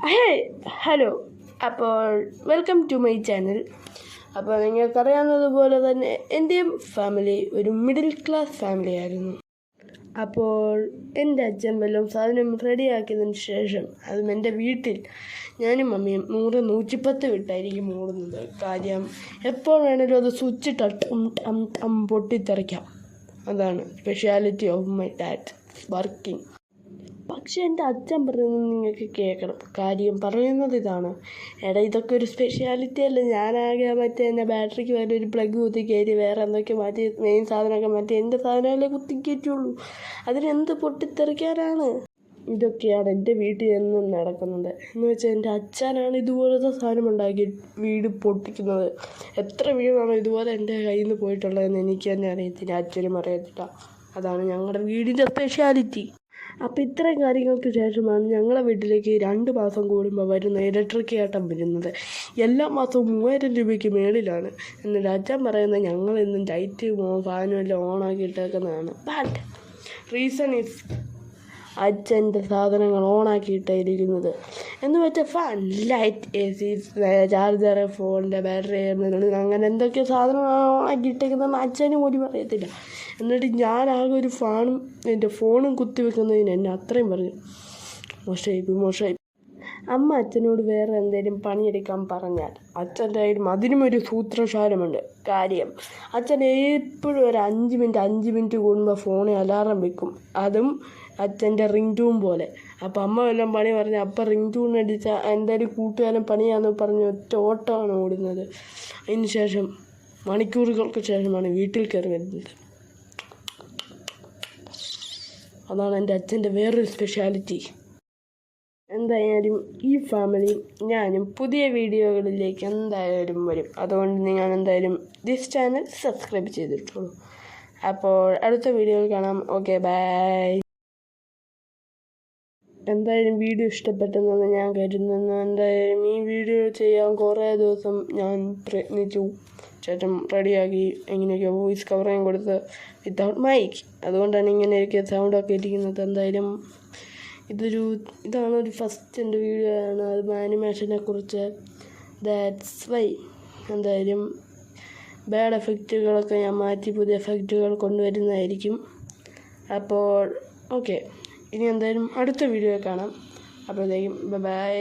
ഹേ hello. അപ്പോൾ welcome to my channel. അപ്പോൾ നിങ്ങൾക്കറിയാവുന്നതുപോലെ തന്നെ എൻ്റെയും ഫാമിലി ഒരു മിഡിൽ ക്ലാസ് ഫാമിലി ആയിരുന്നു. അപ്പോൾ എൻ്റെ അച്ഛൻ വല്ലതും സാധനം റെഡിയാക്കിയതിന് ശേഷം അതും എൻ്റെ വീട്ടിൽ ഞാനും മമ്മിയും 100-110 വിട്ടായിരിക്കും ഓടുന്നത്. കാര്യം എപ്പോൾ വേണേലും അത് സ്വിച്ചിട്ട് പൊട്ടിത്തെറിക്കാം. അതാണ് speciality of my dad working. പക്ഷെ എൻ്റെ അച്ഛൻ പറയുന്നത് നിങ്ങൾക്ക് കേൾക്കണം. കാര്യം പറയുന്നത് ഇതാണ്: എടാ, ഇതൊക്കെ ഒരു സ്പെഷ്യാലിറ്റി അല്ല. ഞാനാകെ മറ്റേ എൻ്റെ ബാറ്ററിക്ക് വരെ ഒരു പ്ലഗ് കുത്തി കയറ്റി വേറെ എന്തൊക്കെ മാറ്റി മെയിൻ സാധനമൊക്കെ മാറ്റി എൻ്റെ സാധനമല്ലേ കുത്തി കയറ്റുള്ളൂ. അതിനെന്ത് പൊട്ടിത്തെറിക്കാനാണ്? ഇതൊക്കെയാണ് എൻ്റെ വീട്ടിൽ എന്നും നടക്കുന്നത്. എന്ന് വെച്ചാൽ എൻ്റെ അച്ഛനാണ് ഇതുപോലത്തെ സാധനം ഉണ്ടാക്കി വീട് പൊട്ടിക്കുന്നത്. എത്ര വീടാണോ ഇതുപോലെ എൻ്റെ കയ്യിൽ നിന്ന് പോയിട്ടുള്ളതെന്ന് എനിക്ക് തന്നെ അറിയത്തില്ല, അച്ഛനും അറിയത്തില്ല. അതാണ് ഞങ്ങളുടെ വീടിൻ്റെ സ്പെഷ്യാലിറ്റി. അപ്പോൾ ഇത്രയും കാര്യങ്ങൾക്ക് ശേഷമാണ് ഞങ്ങളുടെ വീട്ടിലേക്ക് 2 മാസം കൂടുമ്പോൾ വരുന്ന ഇലക്ട്രിക് ഏട്ടൻ വരുന്നത്. എല്ലാ മാസവും 3000 രൂപയ്ക്ക് മേളിലാണ്. എന്നിട്ട് അച്ഛൻ പറയുന്നത് ഞങ്ങളെന്നും ലൈറ്റും ഫാനും എല്ലാം ഓണാക്കിയിട്ടേക്കുന്നതാണ്. ബട്ട് റീസൺ ഈസ് അച്ഛൻ്റെ സാധനങ്ങൾ ഓണാക്കിയിട്ടായിരിക്കുന്നത്. എന്ന് വെച്ചാൽ ഫാൻ, ലൈറ്റ്, AC, ചാർജർ, ഫോണിൻ്റെ ബാറ്ററി, അങ്ങനെ എന്തൊക്കെ സാധനങ്ങൾ ഓണാക്കിയിട്ടേക്കുന്നതെന്ന് അച്ഛനും പോലും അറിയത്തില്ല. എന്നിട്ട് ഞാനാകെ ഒരു ഫാനും എൻ്റെ ഫോണും കുത്തിവെക്കുന്നതിന് എന്നെ അത്രയും പറഞ്ഞു. മോശമായി. അമ്മ അച്ഛനോട് വേറെ എന്തെങ്കിലും പണിയെടുക്കാൻ പറഞ്ഞാൽ അച്ഛൻ്റെ കയ്യിൽ അതിനും ഒരു സൂത്രശാലമുണ്ട്. കാര്യം അച്ഛൻ എപ്പോഴും ഒരു 5 മിനിറ്റ് കൂടുമ്പോൾ ഫോണിൽ അലാറം വെക്കും. അതും അച്ഛൻ്റെ റിംഗ് ട്യൂൺ പോലെ. അപ്പോൾ അമ്മ വല്ലതും പണി പറഞ്ഞാൽ അപ്പം റിംഗ് ട്യൂൺ അടിച്ചാൽ എന്തായാലും കൂട്ടുകാരൻ പണിയാണെന്ന് പറഞ്ഞ് ഒറ്റ ഓട്ടമാണ് ഓടുന്നത്. അതിന് ശേഷം മണിക്കൂറുകൾക്ക് ശേഷമാണ് വീട്ടിൽ കയറി വരുന്നത്. അതാണ് എൻ്റെ അച്ഛൻ്റെ വേറൊരു സ്പെഷ്യാലിറ്റി. എന്തായാലും ഈ ഫാമിലി ഞാനും പുതിയ വീഡിയോകളിലേക്ക് എന്തായാലും വരും. അതുകൊണ്ട് നിങ്ങൾ എന്തായാലും ദിസ് ചാനൽ സബ്സ്ക്രൈബ് ചെയ്തിട്ടുള്ളൂ. അപ്പോൾ അടുത്ത വീഡിയോയിൽ കാണാം. Okay, bye. എന്തായാലും വീഡിയോ ഇഷ്ടപ്പെട്ടെന്നാണ് ഞാൻ കരുതുന്നത്. എന്തായാലും ഈ വീഡിയോ ചെയ്യാൻ കുറേ ദിവസം ഞാൻ പ്രയത്നിച്ചു. ചേട്ടൻ റെഡിയാക്കി എങ്ങനെയൊക്കെ വോയിസ് കവറിങ് കൊടുത്ത് വിത്തൗട്ട് മൈക്ക്. അതുകൊണ്ടാണ് ഇങ്ങനെയൊക്കെ സൗണ്ടൊക്കെ ഇരിക്കുന്നത്. എന്തായാലും ഇതാണ് ഫസ്റ്റ് എൻ്റെ വീഡിയോ ആണ്. അത് ആനിമേഷനെ കുറിച്ച്. That's why. എന്തായാലും ബാഡ് എഫക്റ്റുകളൊക്കെ ഞാൻ മാറ്റി പുതിയ എഫക്റ്റുകൾ കൊണ്ടുവരുന്നതായിരിക്കും. അപ്പോൾ ഓക്കെ, ഇനി എന്തായാലും അടുത്ത വീഡിയോ കാണാം. അപ്പോഴത്തേക്കും bye.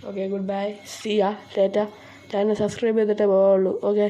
Okay, good bye. See ya later. Channel subscribe ചെയ്തിട്ടേ പോവുള്ളൂ. ഓക്കെ.